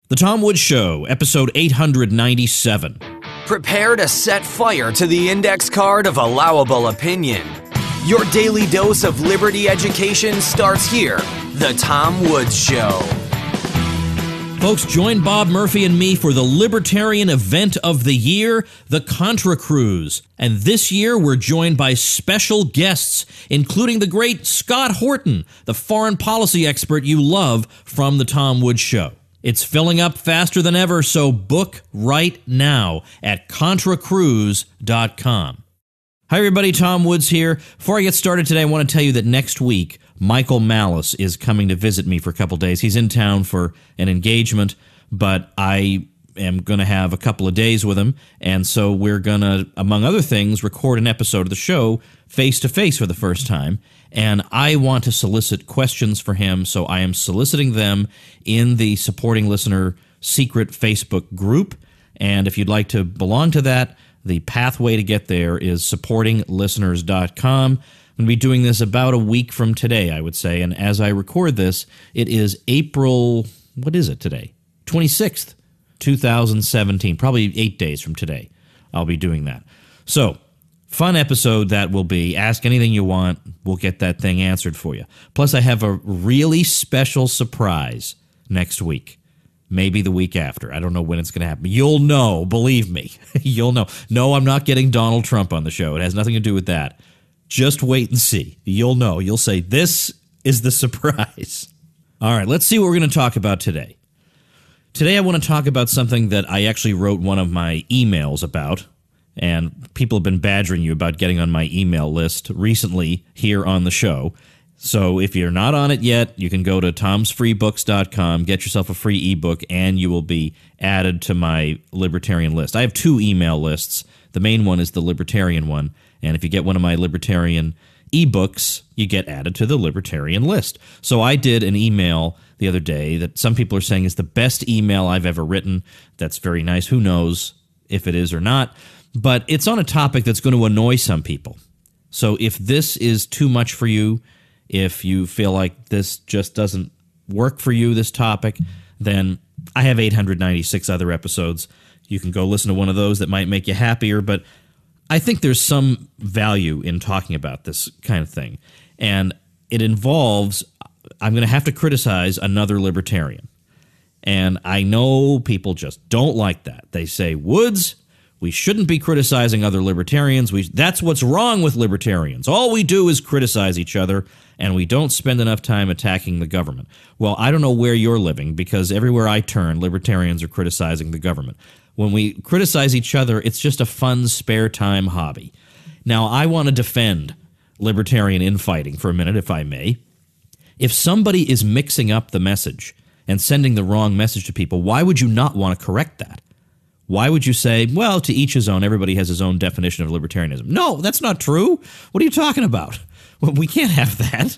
The Tom Woods Show, episode 897. Prepare to set fire to the index card of allowable opinion. Your daily dose of liberty education starts here. The Tom Woods Show. Folks, join Bob Murphy and me for the libertarian event of the year, the Contra Cruise. And this year, we're joined by special guests, including the great Scott Horton, the foreign policy expert you love from the Tom Woods Show. It's filling up faster than ever, so book right now at contracruise.com. Hi, everybody. Tom Woods here. Before I get started today, I want to tell you that next week, Michael Malice is coming to visit me for a couple days. He's in town for an engagement, but I am going to have a couple of days with him, and so we're going to, among other things, record an episode of the show face-to-face for the first time, and I want to solicit questions for him, so I am soliciting them in the Supporting Listener secret Facebook group, and if you'd like to belong to that, the pathway to get there is supportinglisteners.com. I'm going to be doing this about a week from today, I would say, and as I record this, it is April, what is it today? 26th, 2017, probably 8 days from today, I'll be doing that. So, fun episode that will be. Ask anything you want, we'll get that thing answered for you. Plus, I have a really special surprise next week. Maybe the week after. I don't know when it's going to happen. You'll know, believe me. You'll know. No, I'm not getting Donald Trump on the show. It has nothing to do with that. Just wait and see. You'll know. You'll say, this is the surprise. All right, let's see what we're going to talk about today. Today I want to talk about something that I actually wrote one of my emails about, and people have been badgering you about getting on my email list recently here on the show. So if you're not on it yet, you can go to tomsfreebooks.com, get yourself a free ebook, and you will be added to my libertarian list. I have two email lists. The main one is the libertarian one, and if you get one of my libertarian ebooks, you get added to the libertarian list. So I did an email the other day that some people are saying is the best email I've ever written. That's very nice. Who knows if it is or not? But it's on a topic that's going to annoy some people. So if this is too much for you, if you feel like this just doesn't work for you, this topic, then I have 896 other episodes. You can go listen to one of those that might make you happier, but I think there's some value in talking about this kind of thing. And it involves, I'm going to have to criticize another libertarian. And I know people just don't like that. They say, Woods, we shouldn't be criticizing other libertarians. That's what's wrong with libertarians. All we do is criticize each other, and we don't spend enough time attacking the government. Well, I don't know where you're living, because everywhere I turn, libertarians are criticizing the government. When we criticize each other, it's just a fun spare time hobby. Now, I want to defend libertarian infighting for a minute, if I may. If somebody is mixing up the message and sending the wrong message to people, why would you not want to correct that? Why would you say, well, to each his own, everybody has his own definition of libertarianism? No, that's not true. What are you talking about? Well, we can't have that.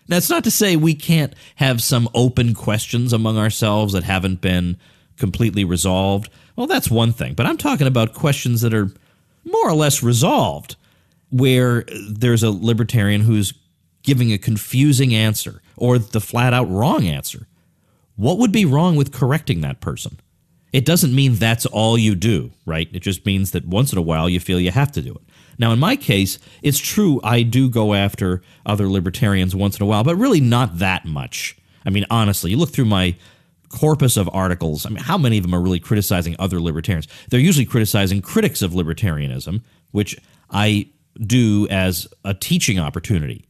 That's not to say we can't have some open questions among ourselves that haven't been completely resolved. Well, that's one thing. But I'm talking about questions that are more or less resolved, where there's a libertarian who's giving a confusing answer or the flat-out wrong answer. What would be wrong with correcting that person? It doesn't mean that's all you do, right? It just means that once in a while you feel you have to do it. Now, in my case, it's true I do go after other libertarians once in a while, but really not that much. I mean, honestly, you look through my corpus of articles, I mean, how many of them are really criticizing other libertarians? They're usually criticizing critics of libertarianism, which I do as a teaching opportunity.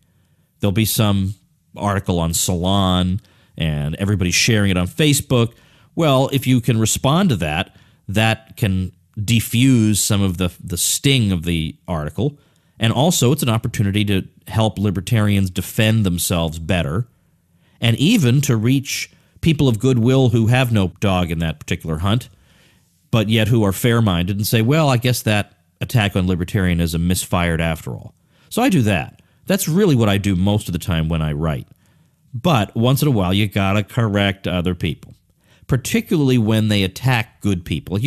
There'll be some article on Salon, and everybody's sharing it on Facebook. Well, if you can respond to that, that can defuse some of the sting of the article. And also, it's an opportunity to help libertarians defend themselves better, and even to reach people of goodwill who have no dog in that particular hunt, but yet who are fair-minded and say, well, I guess that attack on libertarianism misfired after all. So I do that. That's really what I do most of the time when I write. But once in a while, you gotta correct other people, particularly when they attack good people. If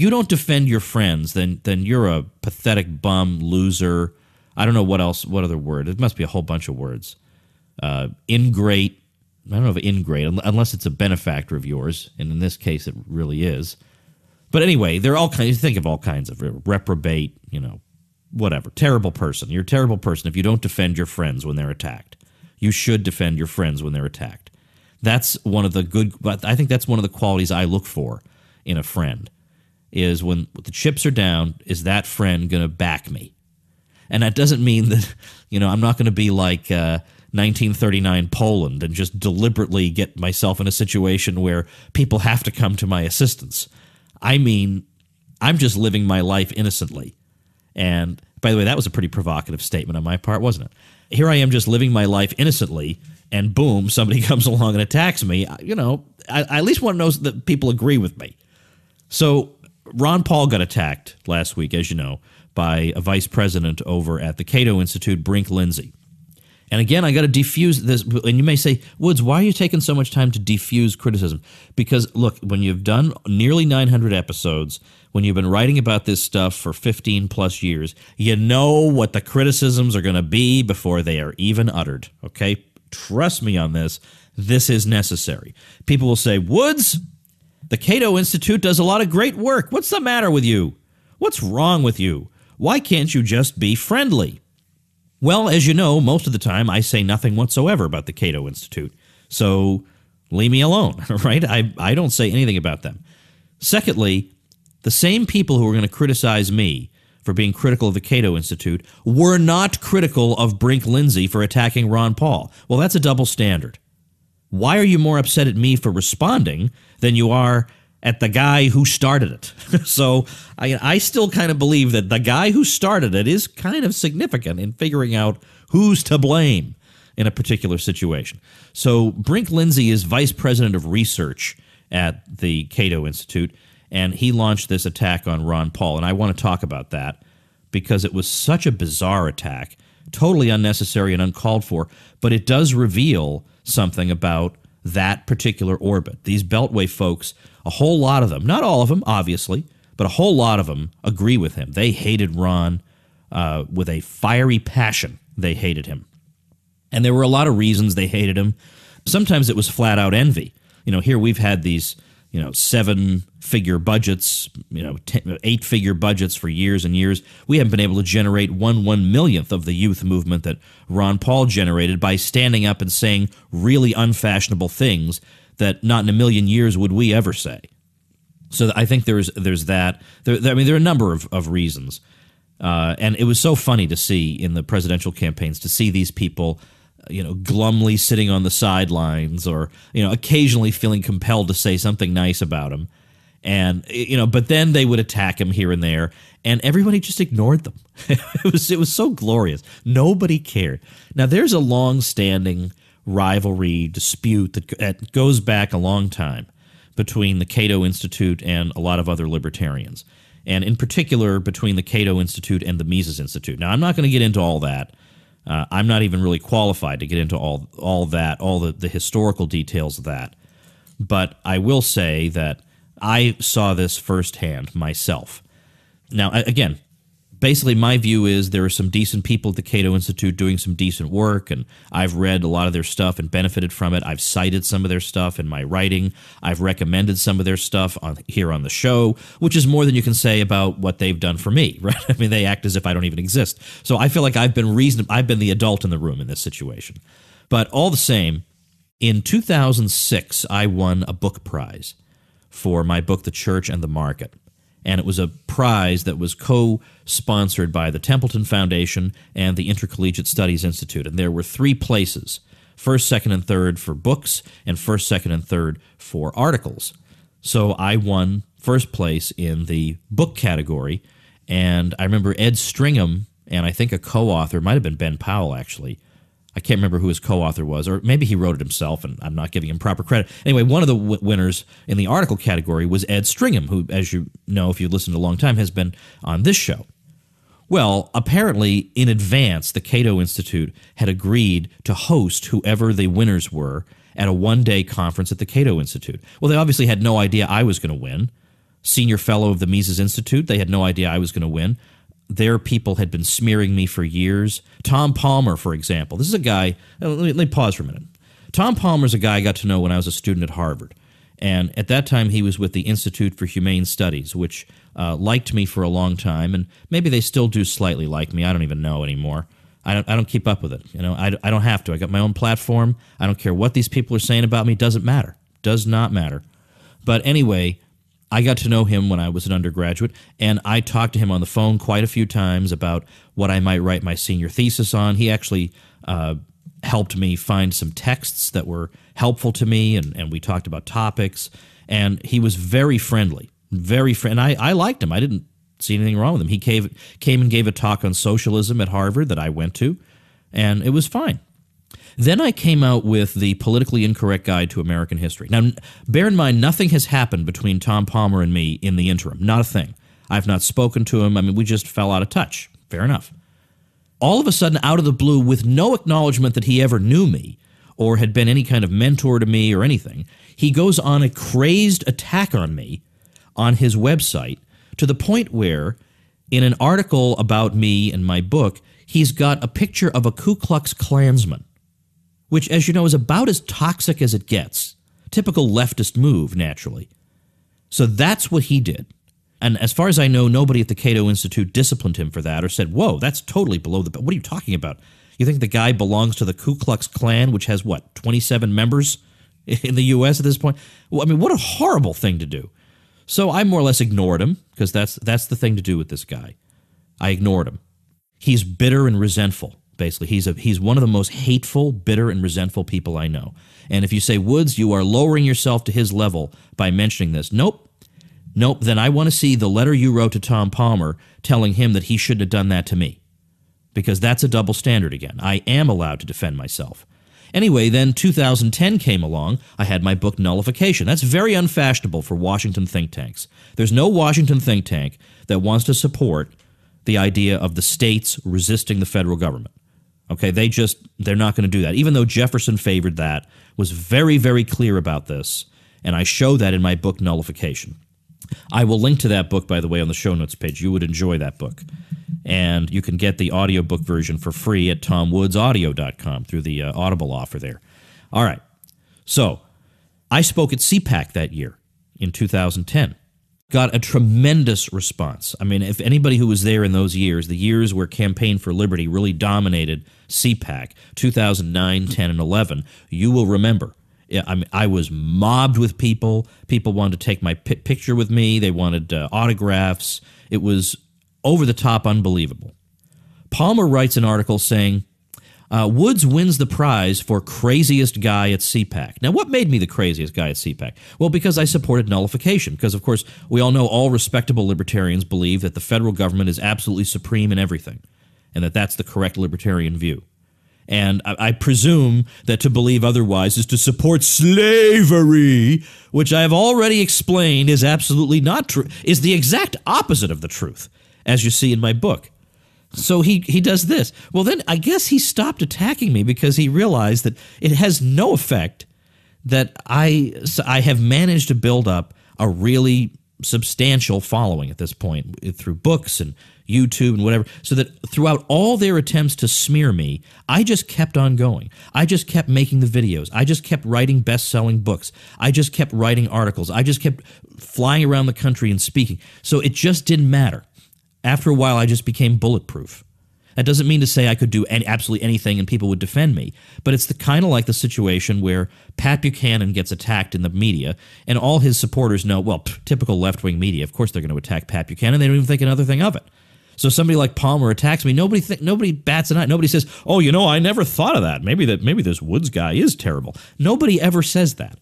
you don't defend your friends, then you're a pathetic bum, loser. I don't know what other word. It must be a whole bunch of words. Ingrate, I don't know if ingrate, unless it's a benefactor of yours, and in this case it really is. But anyway, they're all kinds. Think of all kinds of reprobate, whatever, terrible person. You're a terrible person if you don't defend your friends when they're attacked. You should defend your friends when they're attacked. That's one of the good. I think that's one of the qualities I look for in a friend. Is when the chips are down, is that friend going to back me? And that doesn't mean that I'm not going to be like 1939 Poland and just deliberately get myself in a situation where people have to come to my assistance. I mean, I'm just living my life innocently. And by the way, that was a pretty provocative statement on my part, wasn't it? Here I am just living my life innocently, and boom, somebody comes along and attacks me. I at least want to know that people agree with me. So Ron Paul got attacked last week, as you know, by a vice president over at the Cato Institute, Brink, Lindsey. And again, I got to defuse this. And you may say, Woods, why are you taking so much time to defuse criticism? Because, look, when you've done nearly 900 episodes, when you've been writing about this stuff for 15 plus years, you know what the criticisms are going to be before they are even uttered. Okay? Trust me on this. This is necessary. People will say, Woods, the Cato Institute does a lot of great work. What's the matter with you? What's wrong with you? Why can't you just be friendly? Well, as you know, most of the time I say nothing whatsoever about the Cato Institute. So leave me alone, right? I don't say anything about them. Secondly, the same people who are going to criticize me for being critical of the Cato Institute were not critical of Brink Lindsey for attacking Ron Paul. Well, that's a double standard. Why are you more upset at me for responding than you are at the guy who started it? So I still kind of believe that the guy who started it is kind of significant in figuring out who's to blame in a particular situation. So Brink Lindsey is vice president of research at the Cato Institute, and he launched this attack on Ron Paul. And I want to talk about that because it was such a bizarre attack, totally unnecessary and uncalled for, but it does reveal something about that particular orbit. These Beltway folks, a whole lot of them, not all of them, obviously, but a whole lot of them agree with him. They hated Ron with a fiery passion. They hated him. And there were a lot of reasons they hated him. Sometimes it was flat-out envy. Here we've had these, 7-figure budgets, 8-figure budgets for years and years. We haven't been able to generate 1/1,000,000th of the youth movement that Ron Paul generated by standing up and saying really unfashionable things that not in a million years would we ever say. So I think there's that. There are a number of reasons. And it was so funny to see in the presidential campaigns, to see these people glumly sitting on the sidelines or, occasionally feeling compelled to say something nice about him. And, but then they would attack him here and there, and everybody just ignored them. It was so glorious. Nobody cared. Now, there's a long-standing rivalry, dispute that goes back a long time between the Cato Institute and a lot of other libertarians, and in particular between the Cato Institute and the Mises Institute. Now, I'm not going to get into all that. I'm not even really qualified to get into all that, all the historical details of that. But I will say that I saw this firsthand myself. Now, again, basically my view is there are some decent people at the Cato Institute doing some decent work, and I've read a lot of their stuff and benefited from it. I've cited some of their stuff in my writing. I've recommended some of their stuff here on the show, which is more than you can say about what they've done for me, right? I mean, they act as if I don't even exist. So I feel like I've been the adult in the room in this situation. But all the same, in 2006, I won a book prize for my book, The Church and the Market. And it was a prize that was co-sponsored by the Templeton Foundation and the Intercollegiate Studies Institute. And there were 3 places, first, second, and third for books, and first, second, and third for articles. So I won first place in the book category. And I remember Ed Stringham, and I think a co-author, might have been Ben Powell, actually. I can't remember who his co-author was, or maybe he wrote it himself, and I'm not giving him proper credit. Anyway, one of the winners in the article category was Ed Stringham, who, as you know, if you've listened a long time, has been on this show. Well, apparently, in advance, the Cato Institute had agreed to host whoever the winners were at a one-day conference at the Cato Institute. Well, they obviously had no idea I was going to win. Senior fellow of the Mises Institute, they had no idea I was going to win. Their people had been smearing me for years. Tom Palmer, for example. This is a guy, let me pause for a minute. Tom Palmer's a guy I got to know when I was a student at Harvard. And at that time, he was with the Institute for Humane Studies, which liked me for a long time. And maybe they still do slightly like me. I don't even know anymore. I don't keep up with it. I don't have to. I got my own platform. I don't care what these people are saying about me. Doesn't matter. Does not matter. But anyway, I got to know him when I was an undergraduate, and I talked to him on the phone quite a few times about what I might write my senior thesis on. He actually helped me find some texts that were helpful to me, and we talked about topics, and he was very friendly, very friendly. I liked him. I didn't see anything wrong with him. He came and gave a talk on socialism at Harvard that I went to, and it was fine. Then I came out with the Politically Incorrect Guide to American History. Now, bear in mind, nothing has happened between Tom Palmer and me in the interim. Not a thing. I've not spoken to him. I mean, we just fell out of touch. Fair enough. All of a sudden, out of the blue, with no acknowledgement that he ever knew me or had been any kind of mentor to me or anything, he goes on a crazed attack on me on his website to the point where, in an article about me and my book, he's got a picture of a Ku Klux Klansman, which, as you know, is about as toxic as it gets. Typical leftist move, naturally. So that's what he did. And as far as I know, nobody at the Cato Institute disciplined him for that or said, whoa, that's totally below the... What are you talking about? You think the guy belongs to the Ku Klux Klan, which has, 27 members in the U.S. at this point? Well, I mean, what a horrible thing to do. So I more or less ignored him, because that's the thing to do with this guy. I ignored him. He's bitter and resentful. Basically, he's one of the most hateful, bitter, and resentful people I know. And if you say, Woods, you are lowering yourself to his level by mentioning this. Nope. Then I want to see the letter you wrote to Tom Palmer telling him that he shouldn't have done that to me. Because that's a double standard again. I am allowed to defend myself. Anyway, then 2010 came along. I had my book Nullification. That's very unfashionable for Washington think tanks. There's no Washington think tank that wants to support the idea of the states resisting the federal government. Okay, they're not going to do that. Even though Jefferson favored that, was very, very clear about this, and I show that in my book Nullification. I will link to that book, by the way, on the show notes page. You would enjoy that book. And you can get the audiobook version for free at tomwoodsaudio.com through the Audible offer there. All right, so I spoke at CPAC that year in 2010. Got a tremendous response. I mean, if anybody who was there in those years, the years where Campaign for Liberty really dominated CPAC, 2009, 10, and 11, you will remember. I was mobbed with people. People wanted to take my picture with me. They wanted autographs. It was over the top unbelievable. Palmer writes an article saying, Woods wins the prize for craziest guy at CPAC. Now, what made me the craziest guy at CPAC? Well, because I supported nullification. Because, of course, we all know all respectable libertarians believe that the federal government is absolutely supreme in everything, and that that's the correct libertarian view. And I presume that to believe otherwise is to support slavery, which I have already explained is absolutely not true, is the exact opposite of the truth, as you see in my book. So he does this. Well, then I guess he stopped attacking me because he realized that it has no effect, that I have managed to build up a really substantial following at this point through books and YouTube and whatever, so that throughout all their attempts to smear me, I just kept on going. I just kept making the videos. I just kept writing best-selling books. I just kept writing articles. I just kept flying around the country and speaking. So it just didn't matter. After a while, I just became bulletproof. That doesn't mean to say I could do absolutely anything and people would defend me, but it's the kind of like the situation where Pat Buchanan gets attacked in the media, and all his supporters know, well, typical left-wing media, of course they're going to attack Pat Buchanan. They don't even think another thing of it. So somebody like Palmer attacks me. Nobody bats an eye. Nobody says, "Oh, I never thought of that. Maybe this Woods guy is terrible." Nobody ever says that.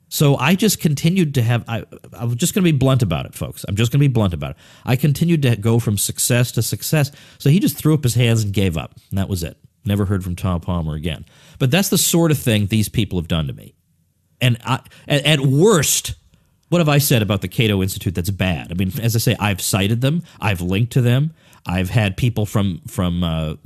So I just continued to have. I'm just going to be blunt about it, folks. I'm just going to be blunt about it. I continued to go from success to success. So he just threw up his hands and gave up, and that was it. Never heard from Tom Palmer again. But that's the sort of thing these people have done to me. And at worst, what have I said about the Cato Institute that's bad? I mean, as I say, I've cited them. I've linked to them. I've had people from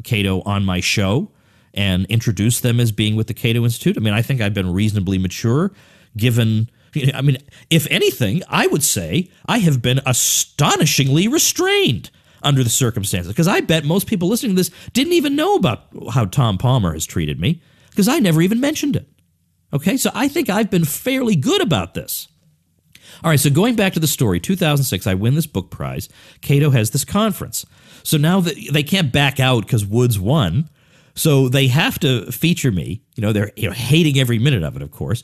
Cato on my show and introduced them as being with the Cato Institute. I mean, I think I've been reasonably mature, given... I mean, if anything, I would say I have been astonishingly restrained under the circumstances, because I bet most people listening to this didn't even know about how Tom Palmer has treated me, because I never even mentioned it. Okay, so I think I've been fairly good about this. All right, so going back to the story, 2006, I win this book prize. Cato has this conference. So now they can't back out because Woods won. So they have to feature me. They're hating every minute of it, of course.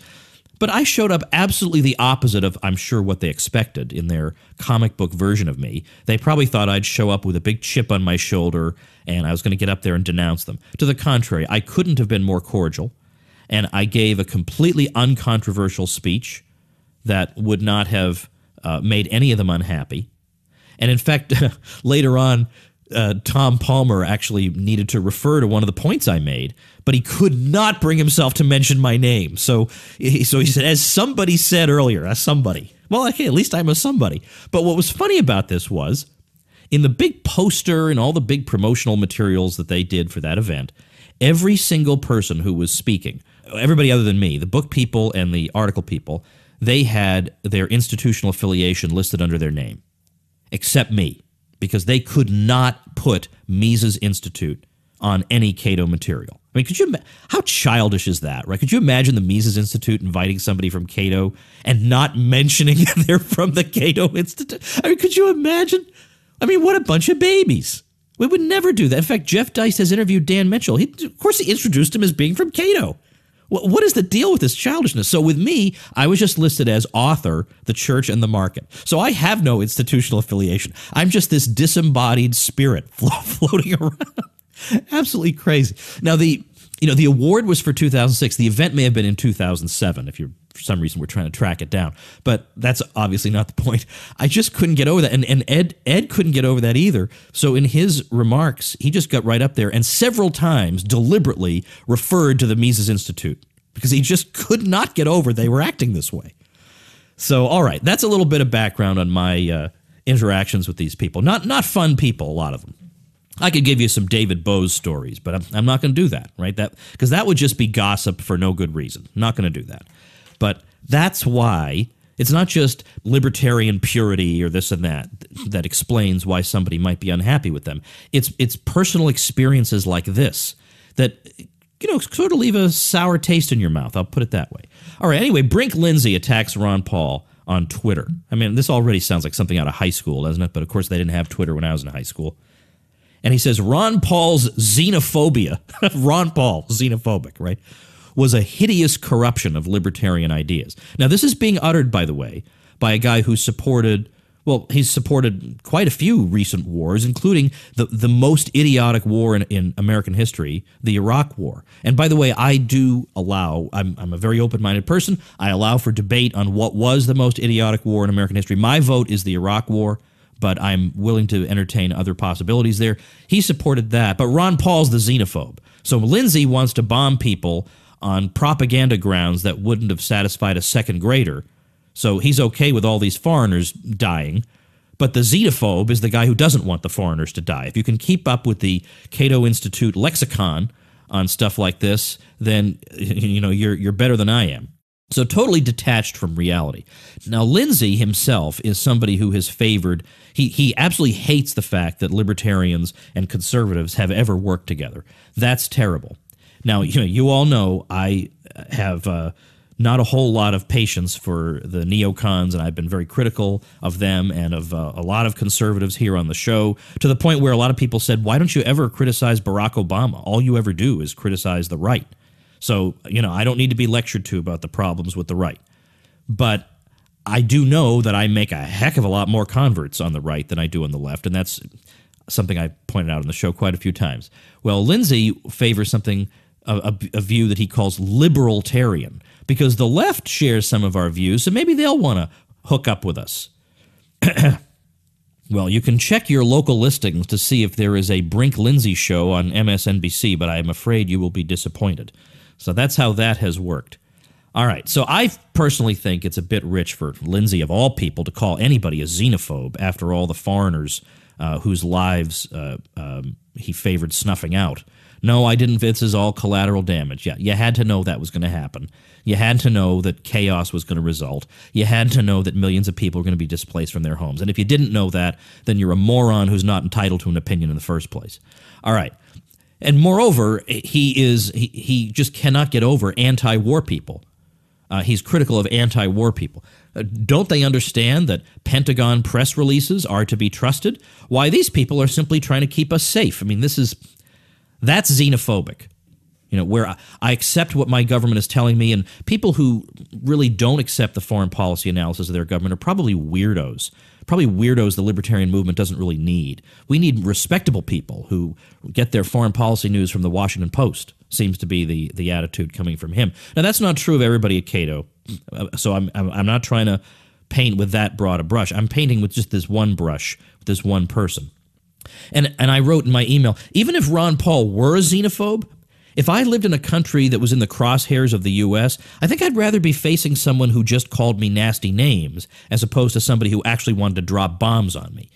But I showed up absolutely the opposite of, I'm sure, what they expected in their comic book version of me. They probably thought I'd show up with a big chip on my shoulder and I was going to get up there and denounce them. To the contrary, I couldn't have been more cordial. And I gave a completely uncontroversial speech that would not have made any of them unhappy. And in fact, later on, Tom Palmer actually needed to refer to one of the points I made, but he could not bring himself to mention my name. So he said, as somebody said earlier, as somebody. Well, okay, at least I'm a somebody. But what was funny about this was, in the big poster and all the big promotional materials that they did for that event, every single person who was speaking, everybody other than me, the book people and the article people, they had their institutional affiliation listed under their name, except me, because they could not put Mises Institute on any Cato material. I mean, how childish is that, right? Could you imagine the Mises Institute inviting somebody from Cato and not mentioning they're from the Cato Institute? I mean, could you imagine? I mean, what a bunch of babies. We would never do that. In fact, Jeff Deist has interviewed Dan Mitchell. Of course, he introduced him as being from Cato. What is the deal with this childishness? So with me, I was just listed as author, the church, and the market. So I have no institutional affiliation. I'm just this disembodied spirit floating around. Absolutely crazy. Now, the award was for 2006. The event may have been in 2007, if you're for some reason we're trying to track it down. But that's obviously not the point. I just couldn't get over that. And Ed couldn't get over that either. So in his remarks, he just got right up there and several times deliberately referred to the Mises Institute because he just could not get over they were acting this way. So, all right, that's a little bit of background on my interactions with these people. Not fun people, a lot of them. I could give you some David Bose stories, but I'm not going to do that, right? Because that would just be gossip for no good reason. I'm not going to do that. But that's why it's not just libertarian purity or this and that explains why somebody might be unhappy with them. It's personal experiences like this that, sort of leave a sour taste in your mouth. I'll put it that way. All right, anyway, Brink Lindsey attacks Ron Paul on Twitter. I mean, this already sounds like something out of high school, doesn't it? But of course, they didn't have Twitter when I was in high school. And he says, Ron Paul's xenophobia, Ron Paul, xenophobic, right, was a hideous corruption of libertarian ideas. Now, this is being uttered, by the way, by a guy who he's supported quite a few recent wars, including the most idiotic war in American history, the Iraq War. And by the way, I do allow, I'm a very open-minded person, I allow for debate on what was the most idiotic war in American history. My vote is the Iraq War, but I'm willing to entertain other possibilities there. He supported that, but Ron Paul's the xenophobe. So Lindsey wants to bomb people on propaganda grounds that wouldn't have satisfied a second grader. So he's okay with all these foreigners dying, but the xenophobe is the guy who doesn't want the foreigners to die. If you can keep up with the Cato Institute lexicon on stuff like this, then you're better than I am. So totally detached from reality. Now, Lindsey himself is somebody who has favored, he absolutely hates the fact that libertarians and conservatives have ever worked together. That's terrible. Now, you all know I have not a whole lot of patience for the neocons, and I've been very critical of them and of a lot of conservatives here on the show, to the point where a lot of people said, why don't you ever criticize Barack Obama? All you ever do is criticize the right. So, I don't need to be lectured to about the problems with the right. But I do know that I make a heck of a lot more converts on the right than I do on the left, and that's something I pointed out on the show quite a few times. Well, Lindsey favors something, a view that he calls libertarian, because the left shares some of our views, so maybe they'll want to hook up with us. Well, you can check your local listings to see if there is a Brink Lindsey show on MSNBC, but I'm afraid you will be disappointed. So that's how that has worked. All right, so I personally think it's a bit rich for Lindsey, of all people, to call anybody a xenophobe after all the foreigners whose lives he favored snuffing out. No, I didn't. This is all collateral damage. Yeah, you had to know that was going to happen. You had to know that chaos was going to result. You had to know that millions of people were going to be displaced from their homes. And if you didn't know that, then you're a moron who's not entitled to an opinion in the first place. All right. And moreover, he just cannot get over anti-war people. He's critical of anti-war people. Don't they understand that Pentagon press releases are to be trusted? Why, these people are simply trying to keep us safe. I mean, that's xenophobic. You know, where I accept what my government is telling me, and people who really don't accept the foreign policy analysis of their government are probably weirdos. Probably weirdos the libertarian movement doesn't really need. We need respectable people who get their foreign policy news from the Washington Post, seems to be the attitude coming from him. Now, that's not true of everybody at Cato, so I'm not trying to paint with that broad a brush. I'm painting with just this one brush, with this one person. And I wrote in my email, even if Ron Paul were a xenophobe, if I lived in a country that was in the crosshairs of the U.S., I think I'd rather be facing someone who just called me nasty names as opposed to somebody who actually wanted to drop bombs on me.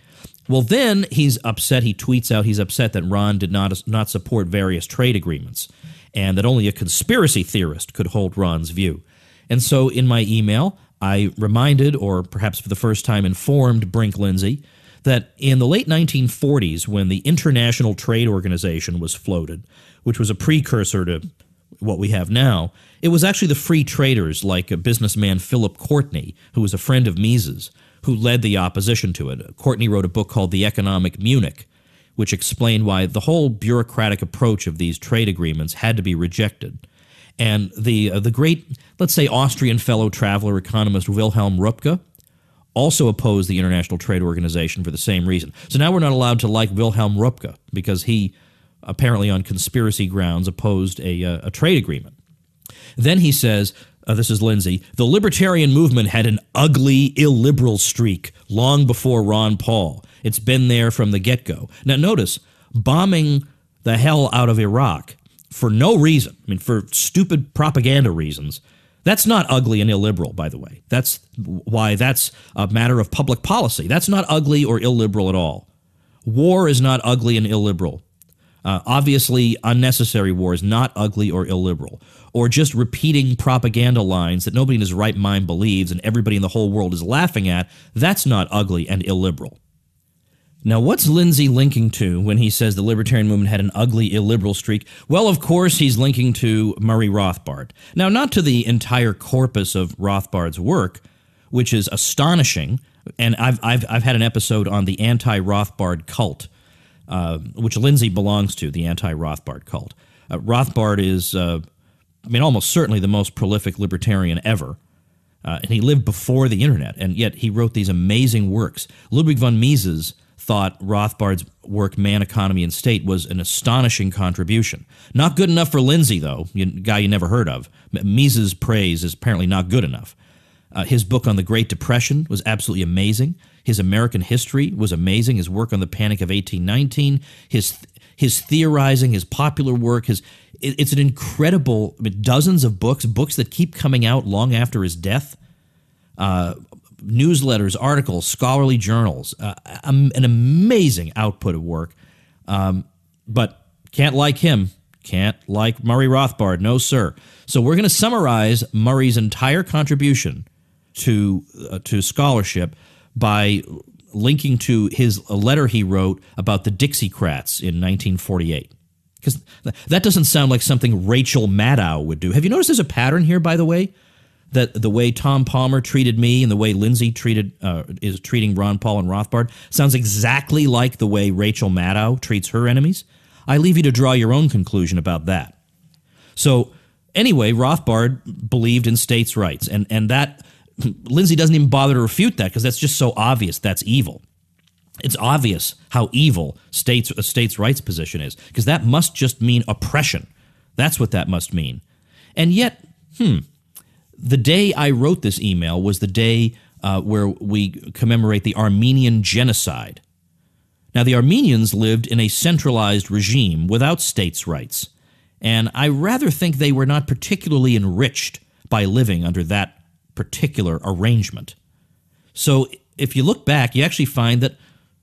Well, then he's upset. He tweets out he's upset that Ron did not support various trade agreements and that only a conspiracy theorist could hold Ron's view. And so in my email, I reminded, or perhaps for the first time informed, Brink Lindsey that in the late 1940s, when the International Trade Organization was floated, which was a precursor to what we have now, it was actually the free traders like a businessman Philip Courtney, who was a friend of Mises, who led the opposition to it. Courtney wrote a book called The Economic Munich, which explained why the whole bureaucratic approach of these trade agreements had to be rejected. And the great, let's say, Austrian fellow traveler economist Wilhelm Röpke also opposed the International Trade Organization for the same reason. So now we're not allowed to like Wilhelm Röpke because he, apparently on conspiracy grounds, opposed a trade agreement. Then he says, this is Lindsey, the libertarian movement had an ugly, illiberal streak long before Ron Paul. It's been there from the get-go. Now notice, bombing the hell out of Iraq for no reason, I mean, for stupid propaganda reasons, that's not ugly and illiberal, by the way. That's why that's a matter of public policy. That's not ugly or illiberal at all. War is not ugly and illiberal. Obviously, unnecessary war is not ugly or illiberal. Or just repeating propaganda lines that nobody in his right mind believes and everybody in the whole world is laughing at, that's not ugly and illiberal. Now, what's Lindsey linking to when he says the libertarian movement had an ugly, illiberal streak? Well, of course, he's linking to Murray Rothbard. Now, not to the entire corpus of Rothbard's work, which is astonishing, and I've had an episode on the anti-Rothbard cult, which Lindsey belongs to, the anti-Rothbard cult. Rothbard is, almost certainly the most prolific libertarian ever. And he lived before the internet, and yet he wrote these amazing works. Ludwig von Mises thought Rothbard's work, Man, Economy, and State, was an astonishing contribution. Not good enough for Lindsey, though, guy you never heard of. Mises' praise is apparently not good enough. His book on the Great Depression was absolutely amazing. His American history was amazing. His work on the Panic of 1819, his theorizing, his popular work, it's an incredible, dozens of books that keep coming out long after his death. Newsletters, articles, scholarly journals, an amazing output of work. But can't like him. Can't like Murray Rothbard. No, sir. So we're going to summarize Murray's entire contribution to by linking to a letter he wrote about the Dixiecrats in 1948. Because that doesn't sound like something Rachel Maddow would do. Have you noticed there's a pattern here, by the way? That the way Tom Palmer treated me and the way Lindsey is treating Ron Paul and Rothbard sounds exactly like the way Rachel Maddow treats her enemies. I leave you to draw your own conclusion about that. So anyway, Rothbard believed in states' rights, and that Lindsey doesn't even bother to refute that because that's just so obvious that's evil. It's obvious how evil a states' rights position is because that must just mean oppression. That's what that must mean. And yet, the day I wrote this email was the day where we commemorate the Armenian genocide. Now, the Armenians lived in a centralized regime without states' rights, and I rather think they were not particularly enriched by living under that particular arrangement. So if you look back, you actually find that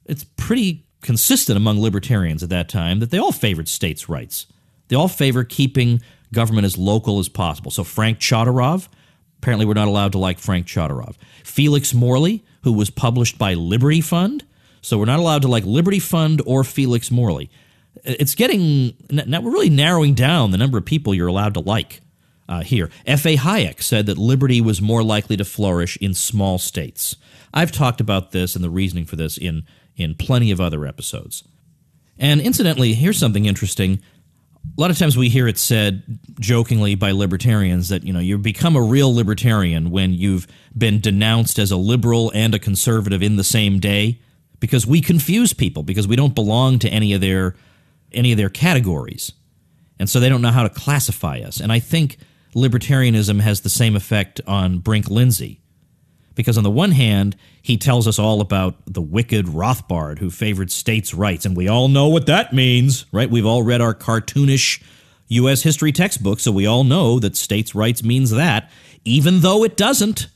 it's pretty consistent among libertarians at that time that they all favored states' rights. They all favor keeping government as local as possible. So Frank Chodorov, apparently we're not allowed to like Frank Chodorov. Felix Morley, who was published by Liberty Fund, so we're not allowed to like Liberty Fund or Felix Morley. It's getting, now we're really narrowing down the number of people you're allowed to like. here. F.A. Hayek said that liberty was more likely to flourish in small states. I've talked about this and the reasoning for this in plenty of other episodes. And incidentally, here's something interesting. A lot of times we hear it said jokingly by libertarians that, you become a real libertarian when you've been denounced as a liberal and a conservative in the same day, because we confuse people, because we don't belong to any of their categories. And so they don't know how to classify us. And I think libertarianism has the same effect on Brink Lindsey. Because on the one hand, he tells us all about the wicked Rothbard who favored states' rights, and we all know what that means, right? We've all read our cartoonish U.S. history textbook, so we all know that states' rights means that, even though it doesn't,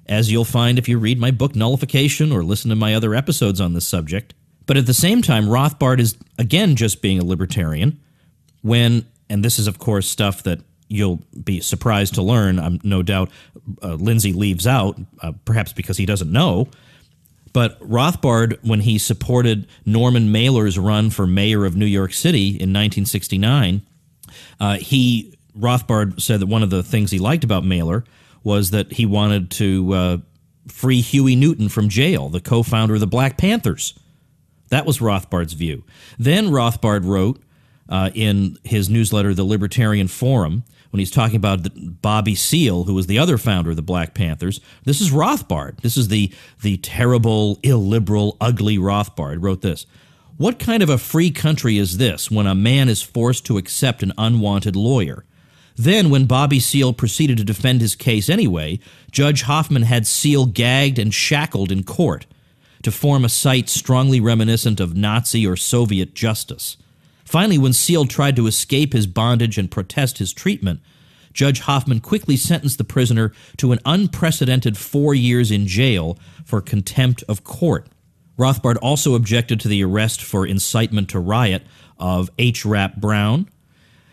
as you'll find if you read my book Nullification or listen to my other episodes on this subject. But at the same time, Rothbard is, again, just being a libertarian when, and this is, of course, stuff that you'll be surprised to learn, no doubt Lindsey leaves out, perhaps because he doesn't know. But Rothbard, when he supported Norman Mailer's run for mayor of New York City in 1969, Rothbard said that one of the things he liked about Mailer was that he wanted to free Huey Newton from jail, the co-founder of the Black Panthers. That was Rothbard's view. Then Rothbard wrote in his newsletter, The Libertarian Forum, when he's talking about Bobby Seale, who was the other founder of the Black Panthers. This is Rothbard. This is the terrible, illiberal, ugly Rothbard. Wrote this. What kind of a free country is this when a man is forced to accept an unwanted lawyer? Then, when Bobby Seale proceeded to defend his case anyway, Judge Hoffman had Seale gagged and shackled in court to form a sight strongly reminiscent of Nazi or Soviet justice. Finally, when Seale tried to escape his bondage and protest his treatment, Judge Hoffman quickly sentenced the prisoner to an unprecedented 4 years in jail for contempt of court. Rothbard also objected to the arrest for incitement to riot of H. Rap Brown.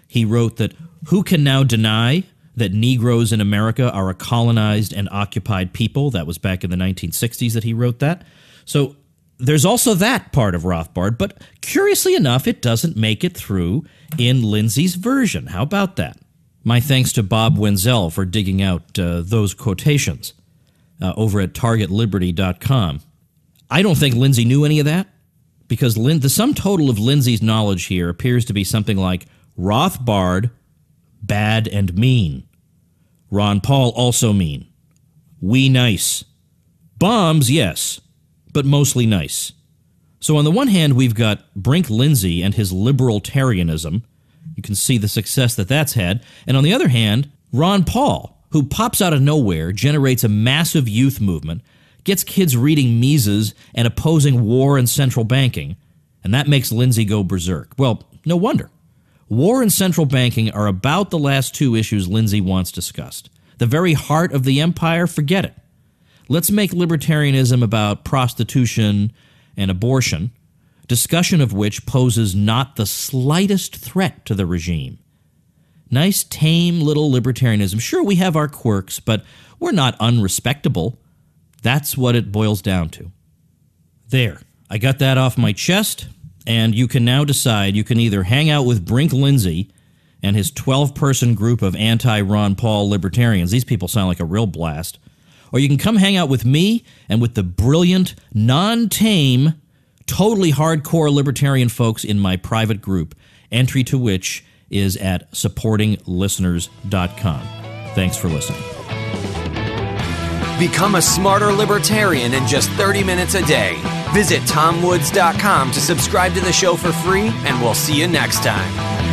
He wrote that, "Who can now deny that Negroes in America are a colonized and occupied people?" That was back in the 1960s that he wrote that. So there's also that part of Rothbard, but curiously enough, it doesn't make it through in Lindsey's version. How about that? My thanks to Bob Wenzel for digging out those quotations over at targetliberty.com. I don't think Lindsey knew any of that, because the sum total of Lindsey's knowledge here appears to be something like Rothbard, bad and mean. Ron Paul, also mean. We nice. Bombs, yes, but mostly nice. So on the one hand, we've got Brink Lindsey and his libertarianism. You can see the success that that's had. And on the other hand, Ron Paul, who pops out of nowhere, generates a massive youth movement, gets kids reading Mises and opposing war and central banking, and that makes Lindsey go berserk. Well, no wonder. War and central banking are about the last two issues Lindsey wants discussed. The very heart of the empire, forget it. Let's make libertarianism about prostitution and abortion, discussion of which poses not the slightest threat to the regime. Nice, tame little libertarianism. Sure, we have our quirks, but we're not unrespectable. That's what it boils down to. There, I got that off my chest, and you can now decide. You can either hang out with Brink Lindsey and his 12-person group of anti-Ron Paul libertarians. These people sound like a real blast. Or you can come hang out with me and with the brilliant, non-tame, totally hardcore libertarian folks in my private group, entry to which is at supportinglisteners.com. Thanks for listening. Become a smarter libertarian in just 30 minutes a day. Visit TomWoods.com to subscribe to the show for free, and we'll see you next time.